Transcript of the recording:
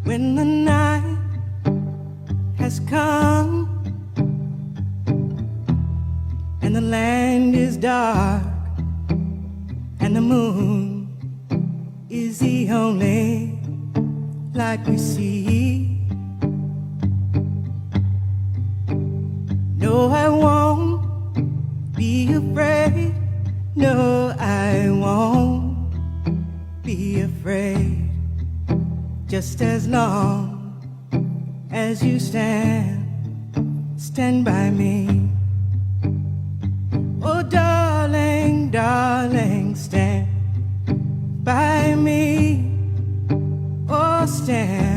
when the night has come and the land is dark and the moon is the only light we see. No, I won't be afraid. No, I won't be afraid. Just as long as you stand by me. Oh, darling, darling, stand by me. Oh, stand